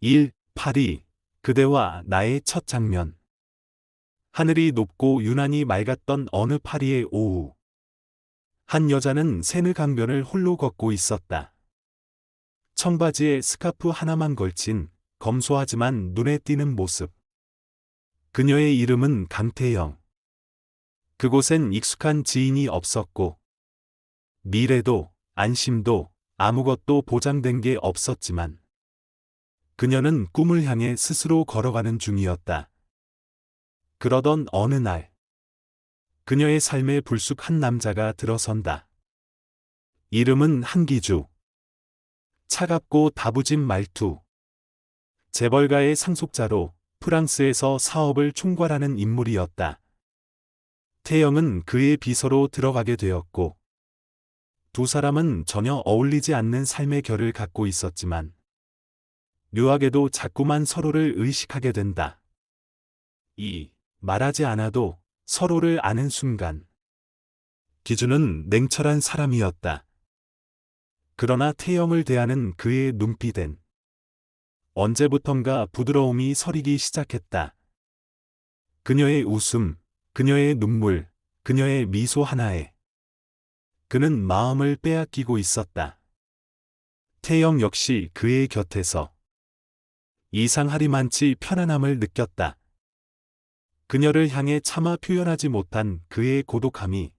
1. 파리, 그대와 나의 첫 장면. 하늘이 높고 유난히 맑았던 어느 파리의 오후. 한 여자는 세느 강변을 홀로 걷고 있었다. 청바지에 스카프 하나만 걸친 검소하지만 눈에 띄는 모습. 그녀의 이름은 강태영. 그곳엔 익숙한 지인이 없었고 미래도 안심도 아무것도 보장된 게 없었지만 그녀는 꿈을 향해 스스로 걸어가는 중이었다. 그러던 어느 날 그녀의 삶에 불쑥 한 남자가 들어선다. 이름은 한기주. 차갑고 다부진 말투. 재벌가의 상속자로 프랑스에서 사업을 총괄하는 인물이었다. 태영은 그의 비서로 들어가게 되었고 두 사람은 전혀 어울리지 않는 삶의 결을 갖고 있었지만 묘하게도 자꾸만 서로를 의식하게 된다. 말하지 않아도 서로를 아는 순간 기준은 냉철한 사람이었다. 그러나 태영을 대하는 그의 눈빛엔 언제부턴가 부드러움이 서리기 시작했다. 그녀의 웃음, 그녀의 눈물, 그녀의 미소 하나에 그는 마음을 빼앗기고 있었다. 태영 역시 그의 곁에서 이상하리만치 편안함을 느꼈다. 그녀를 향해 차마 표현하지 못한 그의 고독함이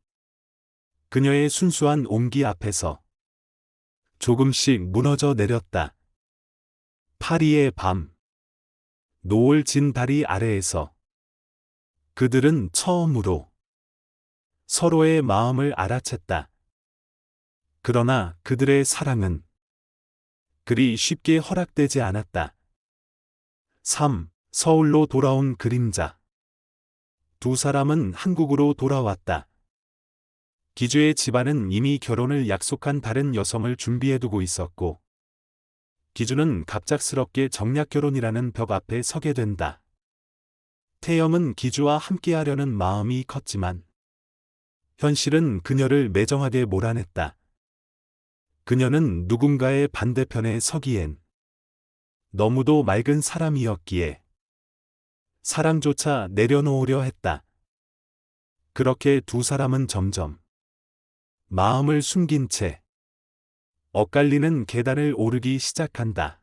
그녀의 순수한 온기 앞에서 조금씩 무너져 내렸다. 파리의 밤. 노을 진 다리 아래에서 그들은 처음으로 서로의 마음을 알아챘다. 그러나 그들의 사랑은 그리 쉽게 허락되지 않았다. 3. 서울로 돌아온 그림자. 두 사람은 한국으로 돌아왔다. 기주의 집안은 이미 결혼을 약속한 다른 여성을 준비해두고 있었고 기주는 갑작스럽게 정략결혼이라는 벽 앞에 서게 된다. 태영은 기주와 함께하려는 마음이 컸지만 현실은 그녀를 매정하게 몰아냈다. 그녀는 누군가의 반대편에 서기엔 너무도 맑은 사람이었기에 사랑조차 내려놓으려 했다. 그렇게 두 사람은 점점 마음을 숨긴 채 엇갈리는 계단을 오르기 시작한다.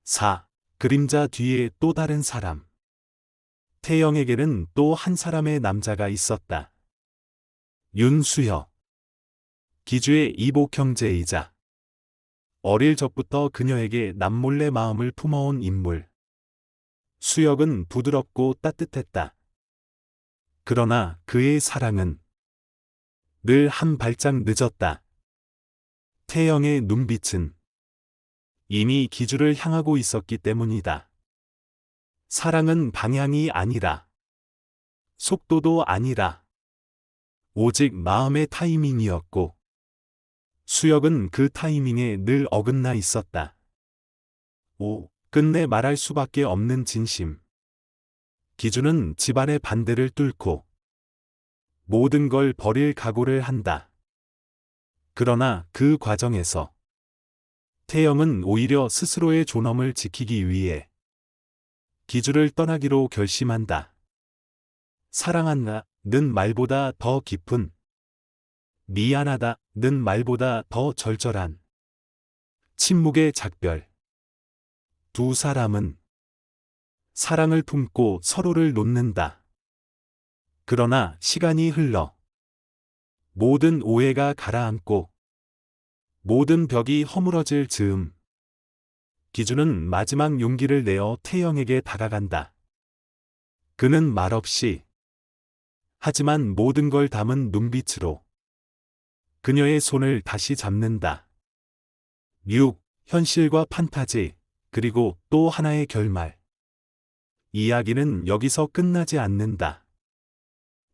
4. 그림자 뒤에 또 다른 사람. 태영에게는 또 한 사람의 남자가 있었다. 윤수혁. 기주의 이복 형제이자 어릴 적부터 그녀에게 남몰래 마음을 품어온 인물. 수혁은 부드럽고 따뜻했다. 그러나 그의 사랑은 늘 한 발짝 늦었다. 태영의 눈빛은 이미 기주를 향하고 있었기 때문이다. 사랑은 방향이 아니라 속도도 아니라 오직 마음의 타이밍이었고 수혁은 그 타이밍에 늘 어긋나 있었다. 5. 끝내 말할 수밖에 없는 진심. 기주는 집안의 반대를 뚫고 모든 걸 버릴 각오를 한다. 그러나 그 과정에서 태영은 오히려 스스로의 존엄을 지키기 위해 기주를 떠나기로 결심한다. 사랑한다는 말보다 더 깊은, 미안하다는 말보다 더 절절한 침묵의 작별. 두 사람은 사랑을 품고 서로를 놓는다. 그러나 시간이 흘러 모든 오해가 가라앉고 모든 벽이 허물어질 즈음 기주는 마지막 용기를 내어 태영에게 다가간다. 그는 말없이 하지만 모든 걸 담은 눈빛으로 그녀의 손을 다시 잡는다. 6. 현실과 판타지, 그리고 또 하나의 결말. 이야기는 여기서 끝나지 않는다.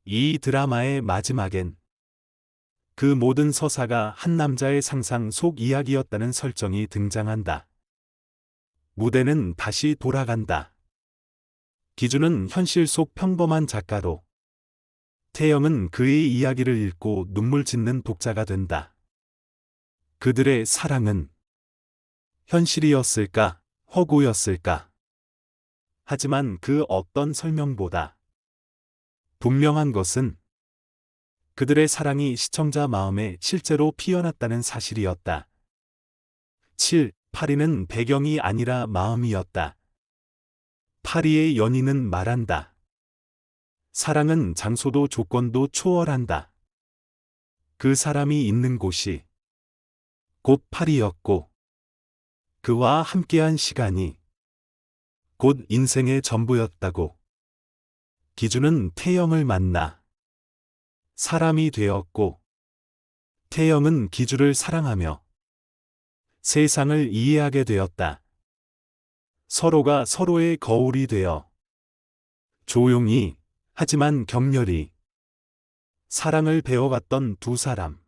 이 드라마의 마지막엔 그 모든 서사가 한 남자의 상상 속 이야기였다는 설정이 등장한다. 무대는 다시 돌아간다. 기주는 현실 속 평범한 작가로, 태영은 그의 이야기를 읽고 눈물 짓는 독자가 된다. 그들의 사랑은 현실이었을까? 허구였을까? 하지만 그 어떤 설명보다 분명한 것은 그들의 사랑이 시청자 마음에 실제로 피어났다는 사실이었다. 7. 파리는 배경이 아니라 마음이었다. 파리의 연인은 말한다. 사랑은 장소도 조건도 초월한다. 그 사람이 있는 곳이 곧 파리였고, 그와 함께한 시간이 곧 인생의 전부였다고. 기준은 태영을 만나 사람이 되었고, 태영은 기주를 사랑하며 세상을 이해하게 되었다. 서로가 서로의 거울이 되어 조용히 하지만 격렬히 사랑을 배워갔던 두 사람.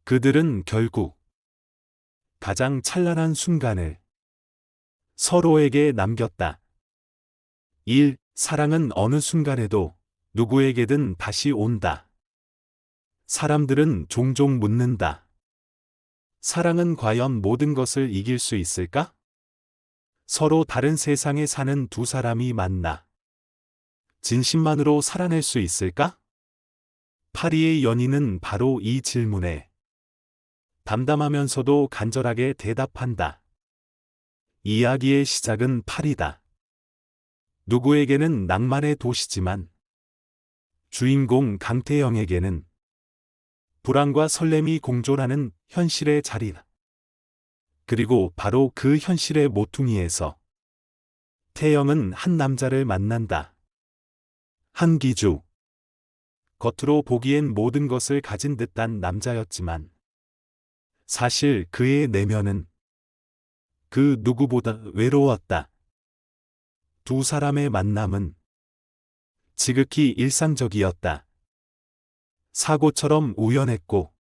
그들은 결국 가장 찬란한 순간을 서로에게 남겼다. 1. 사랑은 어느 순간에도 누구에게든 다시 온다. 사람들은 종종 묻는다. 사랑은 과연 모든 것을 이길 수 있을까? 서로 다른 세상에 사는 두 사람이 만나 진심만으로 살아낼 수 있을까? 파리의 연인은 바로 이 질문에 담담하면서도 간절하게 대답한다. 이야기의 시작은 파리다. 누구에게는 낭만의 도시지만 주인공 강태영에게는 불안과 설렘이 공존하는 현실의 자리다. 그리고 바로 그 현실의 모퉁이에서 태영은 한 남자를 만난다. 한기주. 겉으로 보기엔 모든 것을 가진 듯한 남자였지만 사실 그의 내면은 그 누구보다 외로웠다. 두 사람의 만남은 지극히 일상적이었다. 사고처럼 우연했고,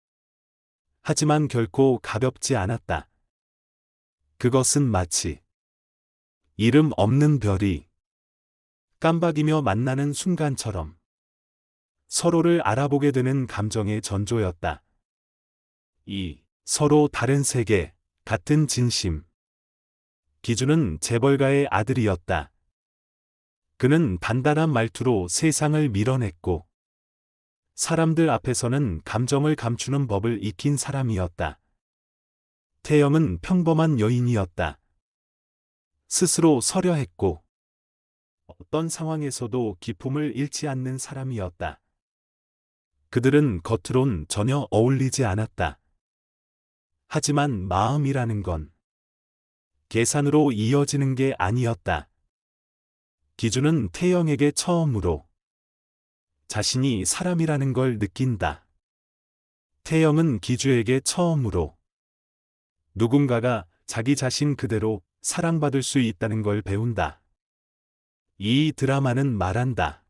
하지만 결코 가볍지 않았다. 그것은 마치 이름 없는 별이 깜박이며 만나는 순간처럼 서로를 알아보게 되는 감정의 전조였다. 2. 서로 다른 세계, 같은 진심. 기준은 재벌가의 아들이었다. 그는 단단한 말투로 세상을 밀어냈고, 사람들 앞에서는 감정을 감추는 법을 익힌 사람이었다. 태영은 평범한 여인이었다. 스스로 서려했고, 어떤 상황에서도 기품을 잃지 않는 사람이었다. 그들은 겉으론 전혀 어울리지 않았다. 하지만 마음이라는 건 계산으로 이어지는 게 아니었다. 기준은 태영에게 처음으로 자신이 사람이라는 걸 느낀다. 태영은 기주에게 처음으로 누군가가 자기 자신 그대로 사랑받을 수 있다는 걸 배운다. 이 드라마는 말한다.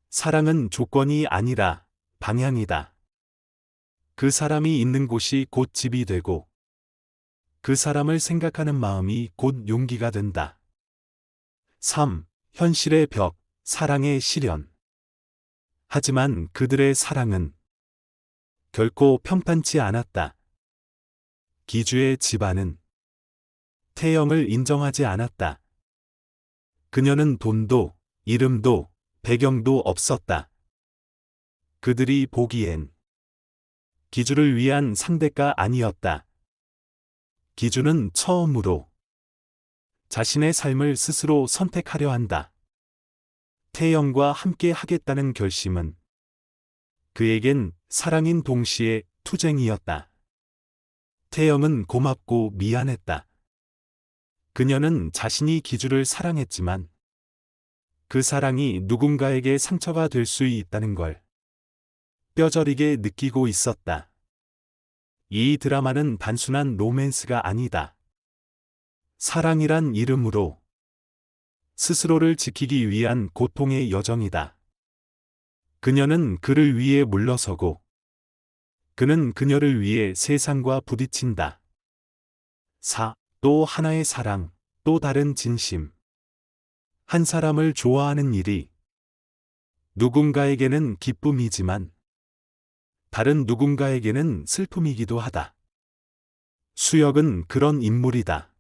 사랑은 조건이 아니라 방향이다. 그 사람이 있는 곳이 곧 집이 되고, 그 사람을 생각하는 마음이 곧 용기가 된다. 3. 현실의 벽, 사랑의 시련. 하지만 그들의 사랑은 결코 평탄치 않았다. 기주의 집안은 태영을 인정하지 않았다. 그녀는 돈도, 이름도, 배경도 없었다. 그들이 보기엔 기주를 위한 상대가 아니었다. 기주는 처음으로 자신의 삶을 스스로 선택하려 한다. 태영과 함께 하겠다는 결심은 그에겐 사랑인 동시에 투쟁이었다. 태영은 고맙고 미안했다. 그녀는 자신이 기주를 사랑했지만 그 사랑이 누군가에게 상처가 될 수 있다는 걸 뼈저리게 느끼고 있었다. 이 드라마는 단순한 로맨스가 아니다. 사랑이란 이름으로 스스로를 지키기 위한 고통의 여정이다. 그녀는 그를 위해 물러서고, 그는 그녀를 위해 세상과 부딪힌다. 4. 또 하나의 사랑, 또 다른 진심. 한 사람을 좋아하는 일이 누군가에게는 기쁨이지만 다른 누군가에게는 슬픔이기도 하다. 수혁은 그런 인물이다.